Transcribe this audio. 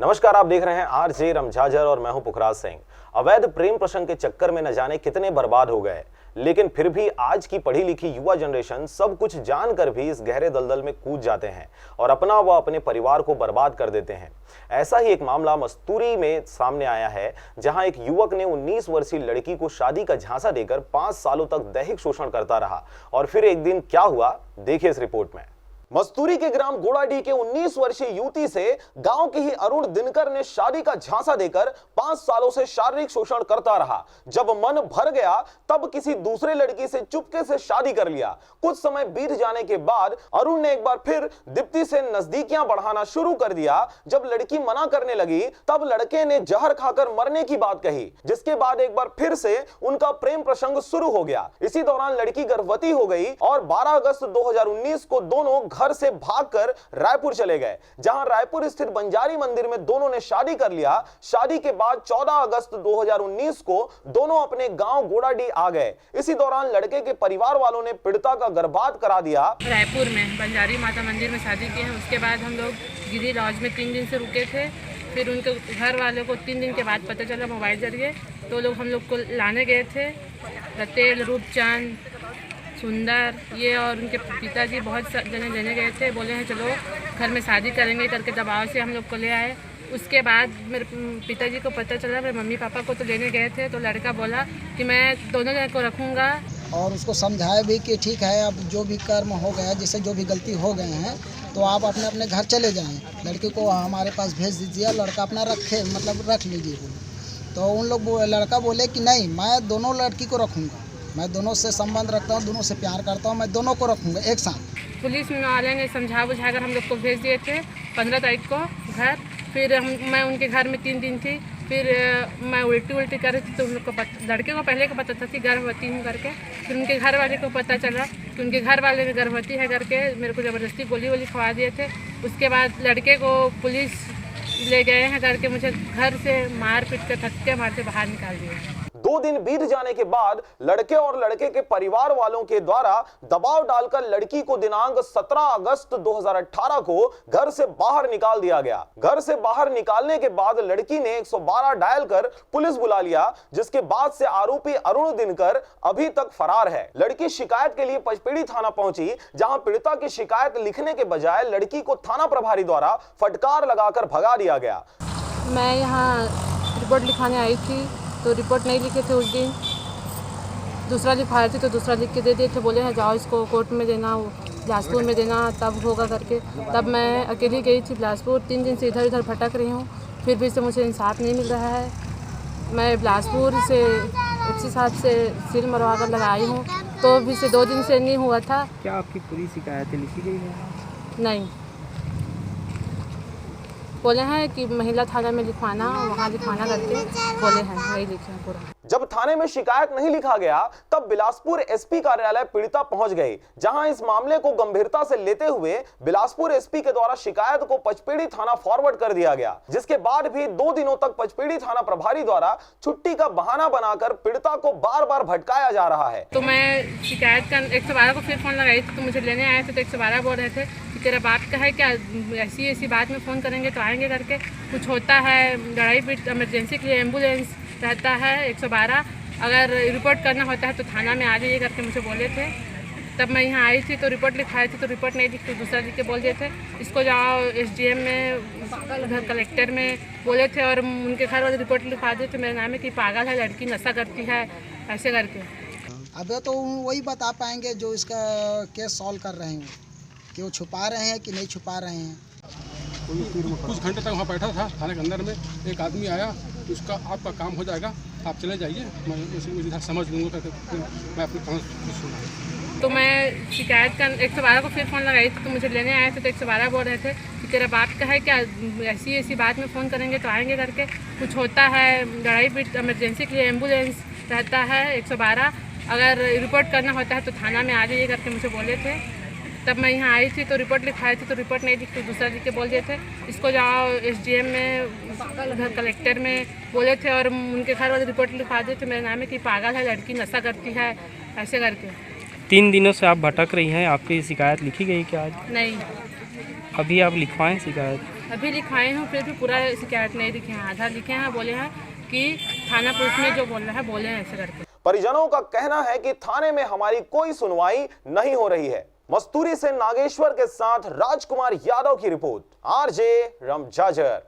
नमस्कार, आप देख रहे हैं आरजे रमझाझर और मैं हूं पुखराज सिंह। अवैध प्रेम प्रसंग के चक्कर में न जाने कितने बर्बाद हो गए, लेकिन फिर भी आज की पढ़ी लिखी युवा जनरेशन सब कुछ जानकर भी इस गहरे दलदल में कूद जाते हैं और अपना व अपने परिवार को बर्बाद कर देते हैं। ऐसा ही एक मामला मस्तूरी में सामने आया है, जहां एक युवक ने 19 वर्षीय लड़की को शादी का झांसा देकर 5 सालों तक दैहिक शोषण करता रहा। और फिर एक दिन क्या हुआ, देखिए इस रिपोर्ट में। मस्तूरी के ग्राम गोड़ाडीह के 19 वर्षीय युवती से गांव के ही अरुण दिनकर ने शादी का झांसा देकर 5 सालों से शारीरिक शोषण करता रहा। जब मन भर गया तब किसी दूसरे लड़की से चुपके से शादी कर लिया। कुछ समय बीत जाने के बाद अरुण ने एक बार फिर दीप्ति से नजदीकियां बढ़ाना शुरू कर दिया। जब लड़की मना करने लगी तब लड़के ने जहर खाकर मरने की बात कही, जिसके बाद एक बार फिर से उनका प्रेम प्रसंग शुरू हो गया। इसी दौरान लड़की गर्भवती हो गई और 12 अगस्त 2019 को दोनों घर से भागकर रायपुर चले गए, जहां रायपुर स्थित बंजारी मंदिर में दोनों ने शादी कर लिया। शादी के बाद 14 अगस्त 2019 को दोनों अपने गांव गोड़ाडीह आ गए। इसी दौरान लड़के के परिवार वालों ने पीड़िता का गर्भात करा दिया। रायपुर में बंजारी माता मंदिर में शादी की है। उसके बाद हम लोग गिरी लॉज में 3 दिन से रुके थे। फिर उनके घर वालों को 3 दिन के बाद पता चला मोबाइल जरिए, तो लोग हम लोग को लाने गए थे। रतेल, रूपचांद, सुंदर ये और उनके पिताजी बहुत जने लेने गए थे। बोले हैं चलो घर में शादी करेंगे करके दबाव से हम लोग को ले आए। उसके बाद मेरे पिताजी को पता चला, मेरे मम्मी पापा को तो लेने गए थे, तो लड़का बोला कि मैं दोनों जन को रखूँगा। और उसको समझाया भी कि ठीक है, अब जो भी कर्म हो गया, जिससे जो भी गलती हो गए हैं, तो आप अपने अपने घर चले जाएं, लड़के को हमारे पास भेज दीजिए, लड़का अपना रखे मतलब रख लीजिए बोले। तो उन लोग लड़का बोले कि नहीं, मैं दोनों लड़की को रखूँगा, मैं दोनों से संबंध रखता हूँ, दोनों से प्यार करता हूँ, मैं दोनों को रखूँगा एक साथ। पुलिस वाले ने समझा बुझाकर हम लोग को भेज दिए थे 15 तारीख को घर। फिर मैं उनके घर में 3 दिन थी। फिर मैं उल्टी कर रही थी, तो उन लोग को लड़के को पहले को पता था कि गर्भवती हूँ करके। फिर उनके घर वाले को पता चला कि उनके घर वाले ने गर्भवती है करके मेरे को ज़बरदस्ती गोली खवा दिए थे। उसके बाद लड़के को पुलिस ले गए हैं करके मुझे घर से मार पीट कर धक्के मार के बाहर निकाल दिए। 2 दिन बीत जाने के बाद लड़के और लड़के के परिवार वालों के द्वारा दबाव डालकर लड़की को दिनांक 17 अगस्त 2018 को घर से बाहर निकाल दिया गया। घर से बाहर निकालने के बाद लड़की ने 112 डायल कर पुलिस बुला लिया, जिसके बाद से आरोपी अरुण दिनकर अभी तक फरार है। लड़की शिकायत के लिए पचपेड़ी थाना पहुंची, जहां पीड़िता की शिकायत लिखने के बजाय लड़की को थाना प्रभारी द्वारा फटकार लगाकर भगा दिया गया। मैं यहाँ रिपोर्ट लिखाने आई थी, तो रिपोर्ट नहीं लिखे थे उस दिन। दूसरा लिखाए थे तो दूसरा लिख के दे दिए थे। बोले हैं जाओ इसको कोर्ट में देना, बिलासपुर में देना, तब होगा करके। तब मैं अकेली गई थी बिलासपुर। 3 दिन से इधर उधर भटक रही हूँ, फिर भी से मुझे इंसाफ नहीं मिल रहा है। मैं बिलासपुर से 107 से सिल मरवा कर लगाई हूँ, तो भी से 2 दिन से नहीं हुआ था। क्या आपकी पूरी शिकायतें लिखी गई हैं? नहीं, बोले हैं कि महिला थाना में लिखवाना, वहाँ लिखवाना करके बोले हैं, वही लिखे हैं पूरा। जब थाने में शिकायत नहीं लिखा गया तब बिलासपुर एसपी कार्यालय पीड़िता पहुंच गई, जहां इस मामले को गंभीरता से लेते हुए बिलासपुर एसपी के द्वारा शिकायत को पचपेड़ी थाना फॉरवर्ड कर दिया गया। जिसके बाद भी 2 दिनों तक पचपेड़ी थाना प्रभारी द्वारा छुट्टी का बहाना बनाकर पीड़िता को बार बार भटकाया जा रहा है। तो मैं शिकायत का 112 को फिर फोन लगाई थी, तो मुझे लेने आए थे, तो 112 बोल रहे थे कि तेरा बाप का है क्या, ऐसी बात में फ़ोन करेंगे तो आएंगे करके। कुछ होता है लड़ाई पीट, इमरजेंसी के लिए एम्बुलेंस रहता है 112, अगर रिपोर्ट करना होता है तो थाना में आ जाइए करके मुझे बोले थे। तब मैं यहाँ आई थी तो रिपोर्ट लिखाई थी, तो रिपोर्ट नहीं लिख, तो दूसरा लिख के बोल दिए थे इसको जाओ SDM में, उधर कलेक्टर में बोले थे, और उनके घर वाले रिपोर्ट लिखवा दिए थे मेरे नाम में कि पागल है लड़की, नशा करती है, ऐसे करके। अब तो वही बता पाएंगे जो इसका केस सॉल्व कर रहे हैं, कि वो छुपा रहे हैं कि नहीं छुपा रहे हैं। कुछ घंटे तक वहाँ बैठा था थाने के अंदर में। एक आदमी आया, उसका आपका काम हो जाएगा, आप चले जाइए, मैं इधर समझ लूँगा करके मैं अपनी कहानी सुना। तो मैं शिकायत का 112 को फिर फ़ोन लगाई थी, तो मुझे लेने आए थे, तो 112 बोल रहे थे कि तेरा बाप का है क्या, ऐसी बात में फ़ोन करेंगे तो आएंगे करके। कुछ होता है लड़ाई पीट, इमरजेंसी के लिए एम्बुलेंस रहता है 112, अगर रिपोर्ट करना होता है तो थाना में आ जाइए करके मुझे बोले थे। तब मैं यहाँ आई थी तो रिपोर्ट लिखाई थी, तो रिपोर्ट नहीं लिख, तो दूसरा लिख के बोल दिए थे इसको जाओ SDM में, उधर कलेक्टर में बोले थे, और उनके घर वाले रिपोर्ट लिखवा दिए थे मेरे नाम में कि पागल है लड़की, नशा करती है, ऐसे करके। 3 दिनों से आप भटक रही हैं, आपकी शिकायत लिखी गई क्या आज? नहीं, अभी आप लिखवाएं शिकायत। अभी लिखाए हूँ, फिर भी पूरा शिकायत नहीं लिखे हैं, आधा लिखे हैं। बोले हैं कि थाना पुलिस में जो बोल रहा है बोले हैं ऐसे करके। परिजनों का कहना है कि थाने में हमारी कोई सुनवाई नहीं हो रही है। मस्तूरी से नागेश्वर के साथ राजकुमार यादव की रिपोर्ट, आरजे रमझाझर।